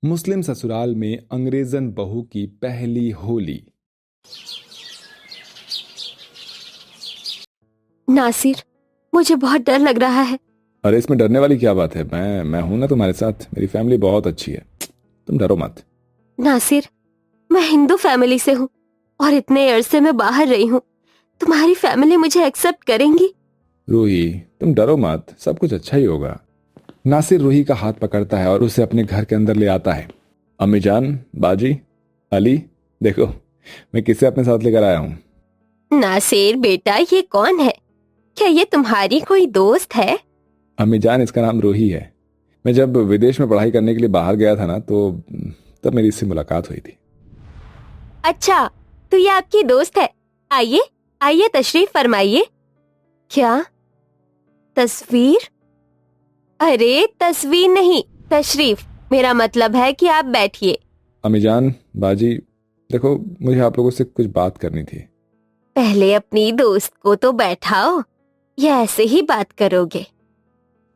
मुस्लिम ससुराल में अंग्रेजन बहू की पहली होली। नासिर, मुझे बहुत डर लग रहा है। अरे इसमें डरने वाली क्या बात है? मैं हूं ना तुम्हारे साथ। मेरी फैमिली बहुत अच्छी है, तुम डरो मत। नासिर, मैं हिंदू फैमिली से हूँ और इतने अरसे में बाहर रही हूँ। तुम्हारी फैमिली मुझे एक्सेप्ट करेंगी? रूही, तुम डरो मत, सब कुछ अच्छा ही होगा। नासिर रूही का हाथ पकड़ता है और उसे अपने घर के अंदर ले आता है। अम्मी जान, बाजी, अली, देखो मैं किसे अपने साथ लेकर आया हूँ। नासिर बेटा, ये कौन है? क्या ये तुम्हारी कोई दोस्त है? अम्मी जान, इसका नाम रूही है। मैं जब विदेश में पढ़ाई करने के लिए बाहर गया था ना, तो तब मेरी इससे मुलाकात हुई थी। अच्छा, तो ये आपकी दोस्त है। आइए आइए, तशरीफ फरमाइए। क्या तस्वीर? अरे तस्वीर नहीं, तशरीफ। मेरा मतलब है कि आप बैठिए। अम्मी जान, बाजी, देखो मुझे आप लोगों से कुछ बात करनी थी। पहले अपनी दोस्त को तो बैठाओ, या ऐसे ही बात करोगे?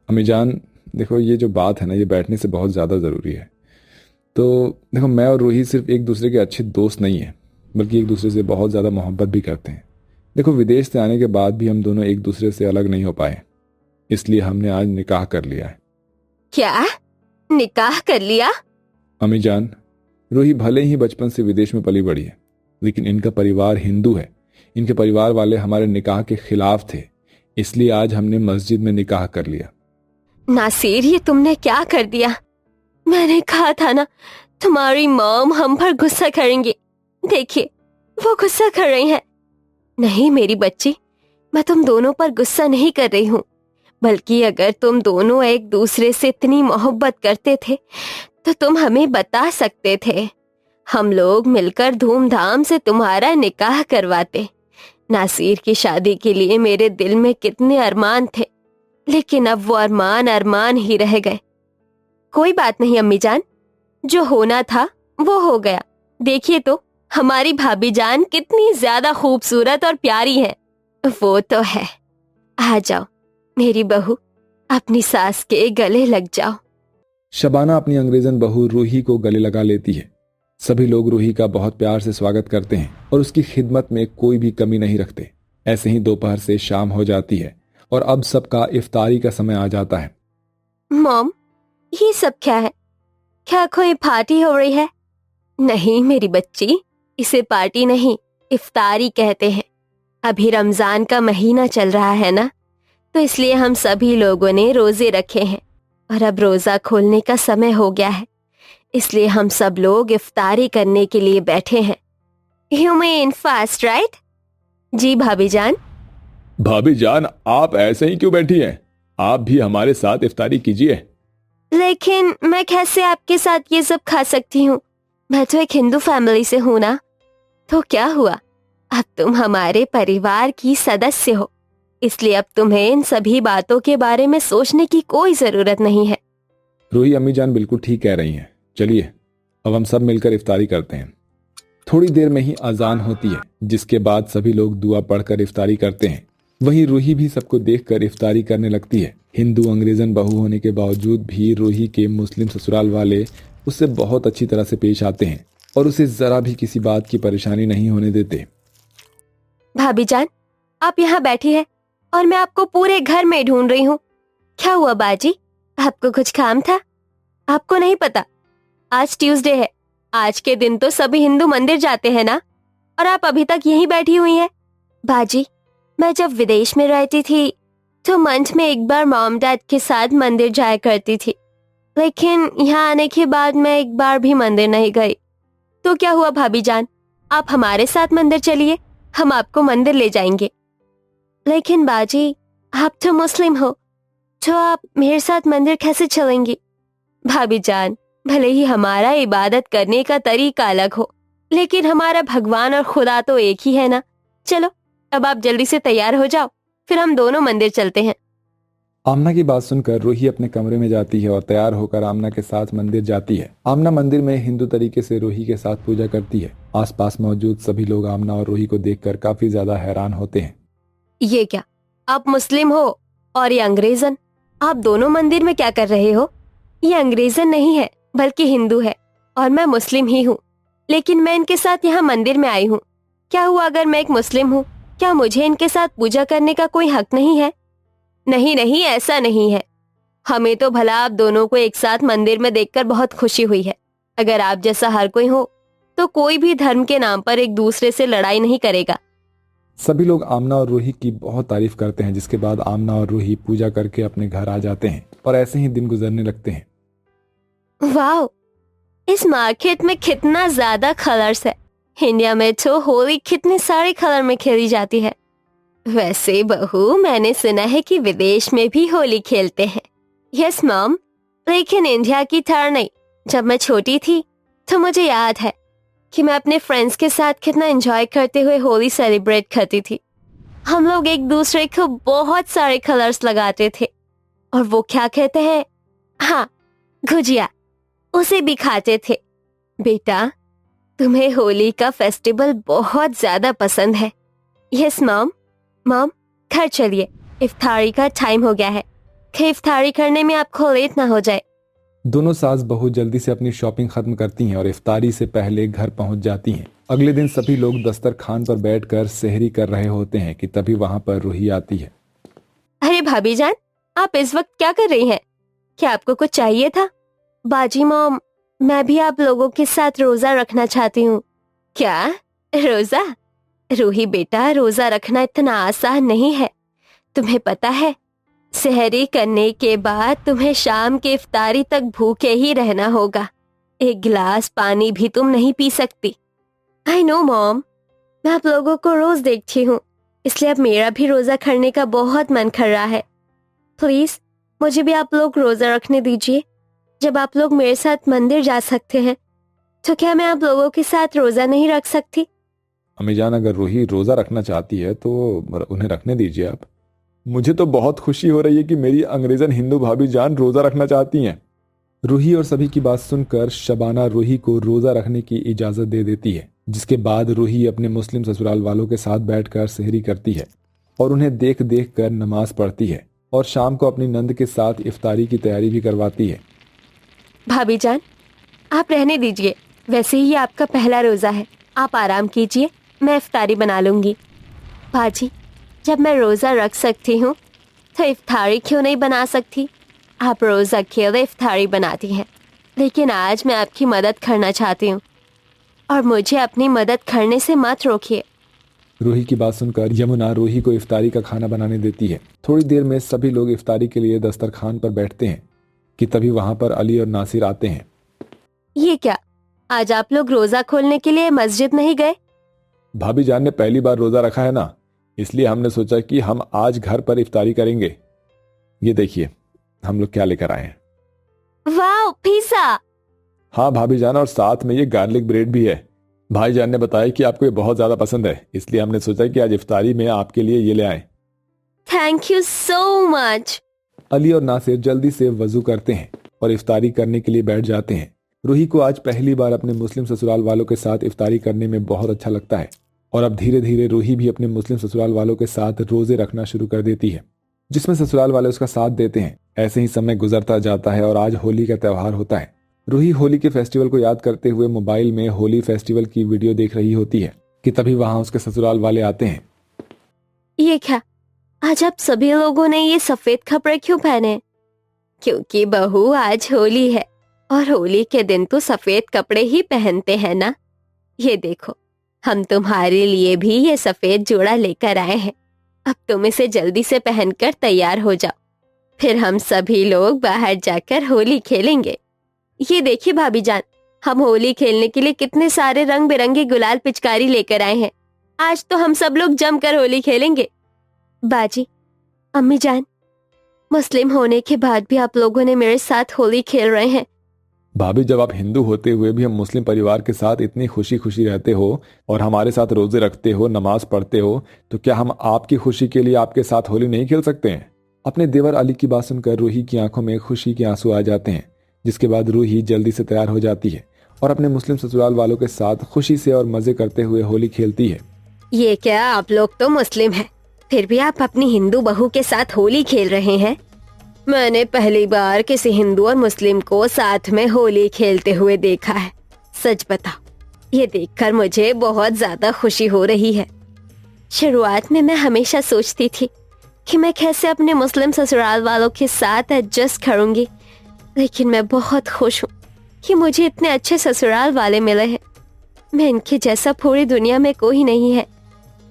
अम्मी जान, देखो ये जो बात है ना, ये बैठने से बहुत ज़्यादा ज़रूरी है। तो देखो, मैं और रूही सिर्फ एक दूसरे के अच्छे दोस्त नहीं हैं, बल्कि एक दूसरे से बहुत ज़्यादा मोहब्बत भी करते हैं। देखो, विदेश से आने के बाद भी हम दोनों एक दूसरे से अलग नहीं हो पाए, इसलिए हमने आज निकाह कर लिया है। क्या? निकाह कर लिया? अम्मी जान, रूही भले ही बचपन से विदेश में पली बड़ी है, लेकिन इनका परिवार हिंदू है। इनके परिवार वाले हमारे निकाह के खिलाफ थे, इसलिए आज हमने मस्जिद में निकाह कर लिया। नासिर, ये तुमने क्या कर दिया? मैंने कहा था ना, तुम्हारी मॉम हम पर गुस्सा करेंगे। देखिए, वो गुस्सा कर रही हैं। नहीं मेरी बच्ची, मैं तुम दोनों पर गुस्सा नहीं कर रही हूँ, बल्कि अगर तुम दोनों एक दूसरे से इतनी मोहब्बत करते थे तो तुम हमें बता सकते थे। हम लोग मिलकर धूमधाम से तुम्हारा निकाह करवाते। नासिर की शादी के लिए मेरे दिल में कितने अरमान थे, लेकिन अब वो अरमान अरमान ही रह गए। कोई बात नहीं अम्मी जान, जो होना था वो हो गया। देखिए तो, हमारी भाभी जान कितनी ज्यादा खूबसूरत और प्यारी है। वो तो है। आ जाओ मेरी बहू, अपनी सास के गले लग जाओ। शबाना अपनी अंग्रेजन बहू रूही को गले लगा लेती है। सभी लोग रूही का बहुत प्यार से स्वागत करते हैं और उसकी खिदमत में कोई भी कमी नहीं रखते। ऐसे ही दोपहर से शाम हो जाती है और अब सबका इफ्तारी का समय आ जाता है। मॉम, ये सब क्या है? क्या कोई पार्टी हो रही है? नहीं मेरी बच्ची, इसे पार्टी नहीं, इफ्तारी कहते हैं। अभी रमजान का महीना चल रहा है ना, तो इसलिए हम सभी लोगों ने रोजे रखे हैं और अब रोजा खोलने का समय हो गया है, इसलिए हम सब लोग इफ्तारी करने के लिए बैठे हैं। You mean fast, right? जी भाभी जान। भाभी जान, आप ऐसे ही क्यों बैठी हैं? आप भी हमारे साथ इफ्तारी कीजिए। लेकिन मैं कैसे आपके साथ ये सब खा सकती हूँ? मैं तो एक हिंदू फैमिली से हूँ ना। तो क्या हुआ, अब तुम हमारे परिवार की सदस्य हो, इसलिए अब तुम्हें इन सभी बातों के बारे में सोचने की कोई जरूरत नहीं है। रूही अम्मी जान बिल्कुल ठीक कह रही हैं। चलिए अब हम सब मिलकर इफ्तारी करते हैं। थोड़ी देर में ही अजान होती है, जिसके बाद सभी लोग दुआ पढ़कर इफ्तारी करते हैं। वहीं रूही भी सबको देखकर इफ्तारी करने लगती है। हिंदू अंग्रेजन बहू होने के बावजूद भी रूही के मुस्लिम ससुराल वाले उससे बहुत अच्छी तरह से पेश आते हैं और उसे जरा भी किसी बात की परेशानी नहीं होने देते। भाभी जान, आप यहाँ बैठी है और मैं आपको पूरे घर में ढूंढ रही हूँ। क्या हुआ बाजी, आपको कुछ काम था? आपको नहीं पता, आज ट्यूसडे है। आज के दिन तो सभी हिंदू मंदिर जाते हैं ना, और आप अभी तक यहीं बैठी हुई हैं। बाजी, मैं जब विदेश में रहती थी तो मंथ में एक बार मॉम डैड के साथ मंदिर जाया करती थी, लेकिन यहाँ आने के बाद मैं एक बार भी मंदिर नहीं गई। तो क्या हुआ भाभी जान, आप हमारे साथ मंदिर चलिए, हम आपको मंदिर ले जाएंगे। लेकिन बाजी, आप तो मुस्लिम हो, तो आप मेरे साथ मंदिर कैसे चलेंगी? भाभी जान, भले ही हमारा इबादत करने का तरीका अलग हो, लेकिन हमारा भगवान और खुदा तो एक ही है ना। चलो अब आप जल्दी से तैयार हो जाओ, फिर हम दोनों मंदिर चलते हैं। आमना की बात सुनकर रूही अपने कमरे में जाती है और तैयार होकर आमना के साथ मंदिर जाती है। आमना मंदिर में हिंदू तरीके से रूही के साथ पूजा करती है। आसपास मौजूद सभी लोग आमना और रूही को देखकर काफी ज्यादा हैरान होते हैं। ये क्या, आप मुस्लिम हो और ये अंग्रेजन? आप दोनों मंदिर में क्या कर रहे हो? ये अंग्रेजन नहीं है, बल्कि हिंदू है और मैं मुस्लिम ही हूँ, लेकिन मैं इनके साथ यहाँ मंदिर में आई हूँ। क्या हुआ अगर मैं एक मुस्लिम हूँ? क्या मुझे इनके साथ पूजा करने का कोई हक नहीं है? नहीं नहीं, ऐसा नहीं है। हमें तो भला आप दोनों को एक साथ मंदिर में देखकर बहुत खुशी हुई है। अगर आप जैसा हर कोई हो तो कोई भी धर्म के नाम पर एक दूसरे से लड़ाई नहीं करेगा। सभी लोग आमना और रूही की बहुत तारीफ करते हैं, जिसके बाद आमना और रूही पूजा करके अपने घर आ जाते हैं और ऐसे ही दिन गुजरने लगते हैं। वाह, इस मार्केट में कितना ज्यादा कलर्स है। इंडिया में तो होली कितने सारे कलर में खेली जाती है। वैसे बहू, मैंने सुना है कि विदेश में भी होली खेलते हैं। यस मॉम, लेकिन इंडिया की तरह नहीं। जब मैं छोटी थी तो मुझे याद है कि मैं अपने फ्रेंड्स के साथ कितना एंजॉय करते हुए होली सेलिब्रेट करती थी। हम लोग एक दूसरे को बहुत सारे कलर्स लगाते थे और वो क्या कहते हैं, हाँ, गुजिया, उसे भी खाते थे। बेटा, तुम्हें होली का फेस्टिवल बहुत ज्यादा पसंद है। Yes mom. मॉम, घर चलिए, इफ्तारी का टाइम हो गया है। कि इफ्तारी करने में आपको लेट ना हो जाए। दोनों सास बहू जल्दी से अपनी शॉपिंग खत्म करती हैं और इफ्तारी से पहले घर पहुंच जाती हैं। अगले दिन सभी लोग दस्तरखान पर बैठकर सेहरी कर रहे होते हैं कि तभी वहां पर रूही आती है। अरे भाभी जान, आप इस वक्त क्या कर रही हैं? क्या आपको कुछ चाहिए था? बाजी मॉम, मैं भी आप लोगों के साथ रोजा रखना चाहती हूँ। क्या रोजा? रूही बेटा, रोजा रखना इतना आसान नहीं है। तुम्हें पता है, सेहरी करने के बाद तुम्हें शाम के इफ्तारी तक भूखे ही रहना होगा। एक गिलास पानी भी तुम नहीं पी सकती। आई नो मॉम, मैं आप लोगों को रोज देखती हूँ, इसलिए अब मेरा भी रोजा करने का बहुत मन कर रहा है। प्लीज मुझे भी आप लोग रोजा रखने दीजिए। जब आप लोग मेरे साथ मंदिर जा सकते हैं तो क्या मैं आप लोगों के साथ रोजा नहीं रख सकती? अम्मी जान, अगर रूही रोजा रखना चाहती है तो उन्हें रखने दीजिए आप। मुझे तो बहुत खुशी हो रही है कि मेरी अंग्रेजन हिंदू भाभी जान रोजा रखना चाहती हैं। रूही और सभी की बात सुनकर शबाना रूही को रोजा रखने की इजाजत दे देती है, जिसके बाद रूही अपने मुस्लिम ससुराल वालों के साथ बैठकर सेहरी करती है और उन्हें देख देख कर नमाज पढ़ती है और शाम को अपनी नंद के साथ इफ्तारी की तैयारी भी करवाती है। भाभी जान, आप रहने दीजिए, वैसे ही ये आपका पहला रोजा है। आप आराम कीजिए, मैं इफ्तारी बना लूंगी। बाजी, जब मैं रोजा रख सकती हूँ तो इफ्तारी क्यों नहीं बना सकती? आप रोज अकेले इफ्तारी बनाती हैं, लेकिन आज मैं आपकी मदद करना चाहती हूँ और मुझे अपनी मदद करने से मत रोकिए। रूही की बात सुनकर यमुना रूही को इफ्तारी का खाना बनाने देती है। थोड़ी देर में सभी लोग इफ्तारी के लिए दस्तरखान पर बैठते हैं कि तभी वहां पर अली और नासिर आते हैं। ये क्या, आज आप लोग रोजा खोलने के लिए मस्जिद नहीं गए? भाभी जान ने पहली बार रोजा रखा है ना, इसलिए हमने सोचा कि हम आज घर पर इफ्तारी करेंगे। ये देखिए हम लोग क्या लेकर आए हैं। वाह, पिज़्ज़ा! हाँ भाभी जान, और साथ में ये गार्लिक ब्रेड भी है। भाईजान ने बताया कि आपको ये बहुत ज्यादा पसंद है, इसलिए हमने सोचा कि आज इफ्तारी में आपके लिए ये ले आए। Thank you so much. Ali और नासिर जल्दी से वजू करते हैं और इफ्तारी करने के लिए बैठ जाते हैं। रूही को आज पहली बार अपने मुस्लिम ससुराल वालों के साथ इफ्तारी करने में बहुत अच्छा लगता है और अब धीरे धीरे रूही भी अपने मुस्लिम ससुराल वालों के साथ रोजे रखना शुरू कर देती है, जिसमें ससुराल वाले उसका साथ देते हैं। ऐसे ही समय गुजरता जाता है और आज होली का त्योहार होता है। रूही होली के फेस्टिवल को याद करते हुए मोबाइल में होली फेस्टिवल की वीडियो देख रही होती है कि तभी वहां उसके ससुराल वाले आते हैं। ये क्या, आज आप सभी लोगों ने ये सफेद कपड़े क्यों पहने? क्योंकि बहू आज होली है और होली के दिन तो सफेद कपड़े ही पहनते हैं ना। ये देखो, हम तुम्हारे लिए भी ये सफेद जोड़ा लेकर आए हैं। अब तुम इसे जल्दी से पहनकर तैयार हो जाओ, फिर हम सभी लोग बाहर जाकर होली खेलेंगे। ये देखिए भाभी जान, हम होली खेलने के लिए कितने सारे रंग बिरंगे गुलाल पिचकारी लेकर आए हैं। आज तो हम सब लोग जमकर होली खेलेंगे। बाजी, अम्मी जान, मुस्लिम होने के बाद भी आप लोगों ने मेरे साथ होली खेल रहे हैं। भाभी, जब आप हिंदू होते हुए भी हम मुस्लिम परिवार के साथ इतनी खुशी खुशी रहते हो और हमारे साथ रोजे रखते हो, नमाज पढ़ते हो, तो क्या हम आपकी खुशी के लिए आपके साथ होली नहीं खेल सकते हैं? अपने देवर अली की बात सुनकर रूही की आंखों में खुशी के आंसू आ जाते हैं, जिसके बाद रूही जल्दी से तैयार हो जाती है और अपने मुस्लिम ससुराल वालों के साथ खुशी से और मजे करते हुए होली खेलती है। ये क्या, आप लोग तो मुस्लिम हैं, फिर भी आप अपनी हिंदू बहू के साथ होली खेल रहे हैं? मैंने पहली बार किसी हिंदू और मुस्लिम को साथ में होली खेलते हुए देखा है। सच बताओ, ये देखकर मुझे बहुत ज्यादा खुशी हो रही है। शुरुआत में मैं हमेशा सोचती थी कि मैं कैसे अपने मुस्लिम ससुराल वालों के साथ एडजस्ट करूंगी, लेकिन मैं बहुत खुश हूँ कि मुझे इतने अच्छे ससुराल वाले मिले हैं। मैं इनके जैसा पूरी दुनिया में कोई नहीं है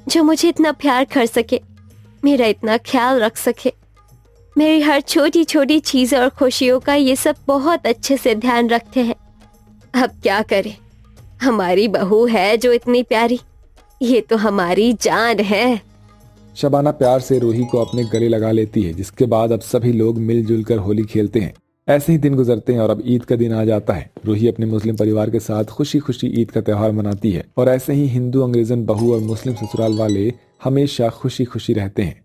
जो मुझे इतना प्यार कर सके, मेरा इतना ख्याल रख सके, मेरी हर छोटी छोटी चीज़ और खुशियों का ये सब बहुत अच्छे से ध्यान रखते हैं। अब क्या करें, हमारी बहू है जो इतनी प्यारी, ये तो हमारी जान है। शबाना प्यार से रूही को अपने गले लगा लेती है, जिसके बाद अब सभी लोग मिलजुल कर होली खेलते हैं। ऐसे ही दिन गुजरते हैं और अब ईद का दिन आ जाता है। रूही अपने मुस्लिम परिवार के साथ खुशी खुशी ईद का त्योहार मनाती है और ऐसे ही हिंदू, अंग्रेजन बहू और मुस्लिम ससुराल वाले हमेशा खुशी खुशी रहते हैं।